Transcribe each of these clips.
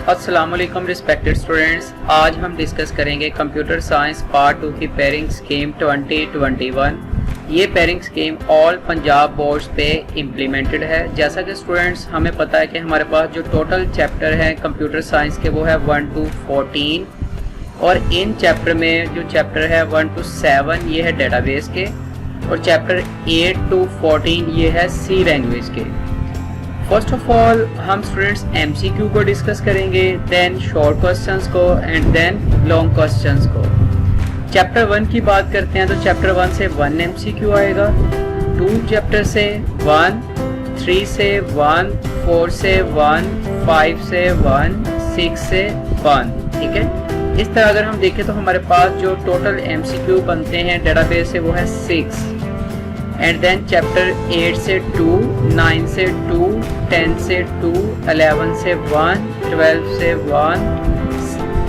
अस्सलाम वालेकुम respected students, आज हम डिस्कस करेंगे कंप्यूटर साइंस पार्ट 2 की पेयरिंग स्कीम 2021। ये pairing scheme all Punjab boards पे इम्प्लीमेंटेड है। जैसा कि स्टूडेंट्स हमें पता है कि हमारे पास जो टोटल चैप्टर है कंप्यूटर साइंस के वो है 1 to 14 और इन चैप्टर में जो चैप्टर है 1 to 7 ये है डेटाबेस के और चैप्टर 8 to 14 ये है सी लैंग्वेज के। फर्स्ट ऑफ ऑल हम स्टूडेंट्स एमसीक्यू को डिस्कस करेंगे, देन शॉर्ट क्वेश्चंस को एंड देन लॉन्ग क्वेश्चंस को। चैप्टर 1 की बात करते हैं तो चैप्टर 1 से 1 एमसीक्यू आएगा, 2 चैप्टर से 1, 3 से 1, 4 से 1, 5 से 1, 6 से 1। ठीक है, इस तरह अगर हम देखें तो हमारे पास जो टोटल एमसीक्यू बनते हैं डेटाबेस से वो है 6 एंड देन चैप्टर 8 से 2, 9 से 2, 10 से 2, 11 से 1, 12 से 1,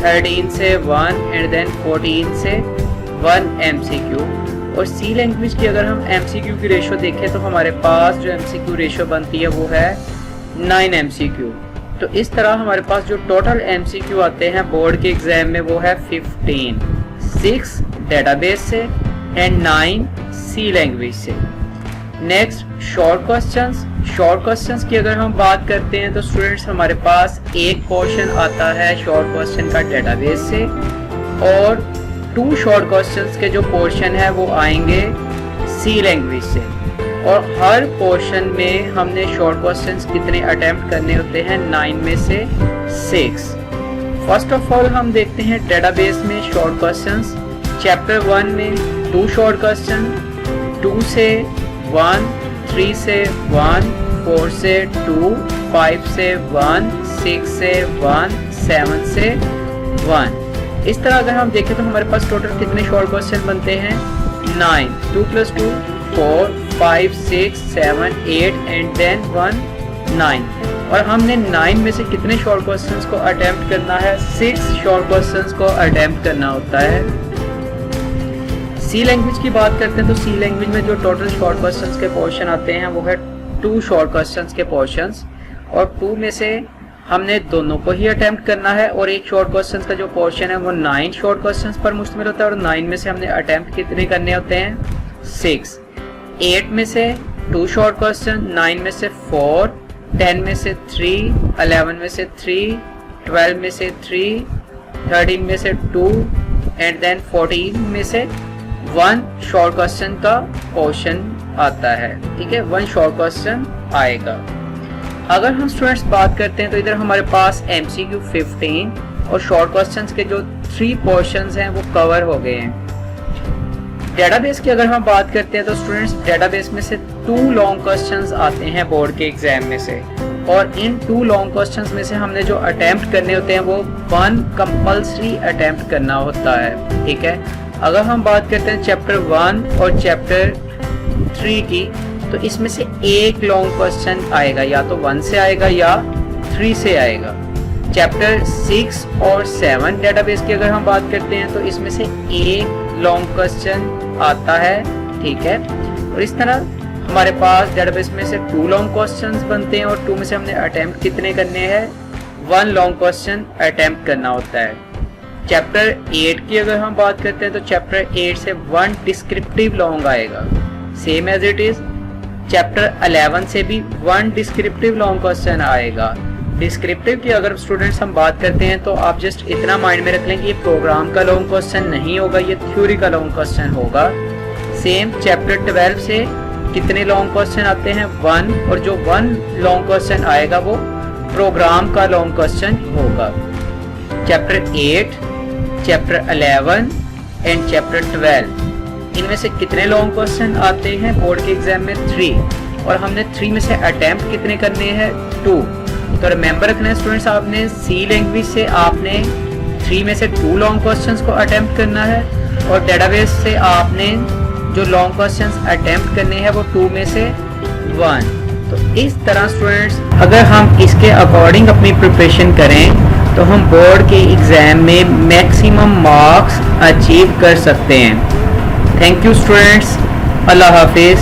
13 से 1 एंड देन 14 से 1 एमसीक्यू। और सी लैंग्वेज की अगर हम एमसीक्यू की रेशो देखें तो हमारे पास जो एमसीक्यू रेशो बनती है वो है 9 एमसीक्यू। तो इस तरह हमारे पास जो टोटल एमसीक्यू आते हैं बोर्ड के एग्जाम में वो है 15, 6 डेटाबेस से एंड 9 सी लैंग्वेज से। Next short questions. Short questions की अगर हम बात करते हैं तो स्टूडेंट्स हमारे पास एक पोर्शन आता है शॉर्ट क्वेश्चन का डेटाबेस से और 2 शॉर्ट क्वेश्चंस के जो पोर्शन है वो आएंगे सी लैंग्वेज से। और हर पोर्शन में हमने शॉर्ट क्वेश्चंस कितने अटेम्प्ट करने होते हैं, 9 में से 6। फर्स्ट ऑफ ऑल हम देखते हैं डेटाबेस में शॉर्ट क्वेश्चंस। चैप्टर 1 में 2 शॉर्ट क्वेश्चन, 2 से 1, 3 से 1, 4 से 2, 5 से 1, 6 से 1, 7 से 1। इस तरह अगर हम देखें तो हमारे पास टोटल कितने शॉर्ट क्वेश्चन बनते हैं, 9, 2 + 2 4, 5, 6, 7, 8 एंड देन 1, 9। और हमने 9 में से कितने शॉर्ट क्वेश्चंस को अटेम्प्ट करना है, 6 शॉर्ट क्वेश्चंस को अटेम्प्ट करना होता है। सी लैंग्वेज की बात करते हैं तो सी लैंग्वेज में जो टोटल शॉर्ट क्वेश्चंस के पोर्शन आते हैं वो है 2 शॉर्ट क्वेश्चंस के पोर्शंस और 2 में से हमने दोनों को ही अटेम्प्ट करना है और एक शॉर्ट क्वेश्चंस का जो पोर्शन है वो 9 शॉर्ट क्वेश्चंस पर मुश्तमिल होता है और 9 में से हमने अटेम्प्ट कितने करने होते हैं, 6। 8 में से 2 शॉर्ट क्वेश्चन, 9 में से 4, 10 में से 3, 11 में से 3, 12 में से 3, 13 में से 2 एंड देन 14 में से 1 शॉर्ट क्वेश्चन का पोर्शन आता है। ठीक है, 1 शॉर्ट क्वेश्चन आएगा। अगर हम स्टूडेंट्स बात करते हैं तो इधर हमारे पास एमसीक्यू 15 और शॉर्ट क्वेश्चंस के जो 3 पोर्शंस हैं वो कवर हो गए हैं। डेटाबेस की अगर हम बात करते हैं तो स्टूडेंट्स डेटाबेस में से 2 लॉन्ग क्वेश्चंस आते हैं बोर्ड के एग्जाम में से और इन 2 लॉन्ग क्वेश्चंस में से हमने जो अटेम्प्ट करने होते हैं वो 1 कंपल्सरी अटेम्प्ट करना होता है। ठीक है, अगर हम बात करते हैं चैप्टर 1 और चैप्टर 3 की तो इसमें से एक लॉन्ग क्वेश्चन आएगा, या तो 1 से आएगा या 3 से आएगा। चैप्टर 6 और 7 डेटाबेस की अगर हम बात करते हैं तो इसमें से एक लॉन्ग क्वेश्चन आता है। ठीक है, और इस तरह हमारे पास डेटाबेस में से 2 लॉन्ग क्वेश्चंस बनते हैं और 2 में से हमने अटेम्प्ट कितने करने हैं, 1 लॉन्ग क्वेश्चन अटेम्प्ट करना होता है। चैप्टर 8 की अगर हम बात करते हैं तो चैप्टर 8 से 1 डिस्क्रिप्टिव लॉन्ग आएगा, same as it is. Chapter 11 से भी 1 डिस्क्रिप्टिव लॉन्ग क्वेश्चन आएगा। डिस्क्रिप्टिव की अगर स्टूडेंट्स हम बात करते हैं तो आप जस्ट इतना माइंड में रख लें कि ये प्रोग्राम का लॉन्ग क्वेश्चन नहीं होगा, ये थ्योरी का लॉन्ग क्वेश्चन होगा। सेम चैप्टर 12 से कितने लॉन्ग क्वेश्चन आते हैं, 1, और जो 1 लॉन्ग क्वेश्चन आएगा वो प्रोग्राम का लॉन्ग क्वेश्चन होगा। चैप्टर 8, चैप्टर 11 एंड चैप्टर 12 इनमें से कितने लॉन्ग क्वेश्चन आते हैं बोर्ड के एग्जाम में, 3, और हमने 3 में से अटेम्प्ट कितने करने हैं, 2। तो रिमेंबर रखना है स्टूडेंट्स, आपने सी लैंग्वेज से आपने 3 में से 2 लॉन्ग क्वेश्चंस को अटेम्प्ट करना है और डेटाबेस से आपने जो लॉन्ग क्वेश्चंस अटेम्प्ट करने हैं वो 2 में से 1। तो इस तरह स्टूडेंट्स अगर हम इसके अकॉर्डिंग अपनी प्रिपरेशन करें तो हम बोर्ड के एग्जाम में मैक्सिमम मार्क्स अचीव कर सकते हैं। थैंक यू स्टूडेंट्स, अल्लाह हाफिज़।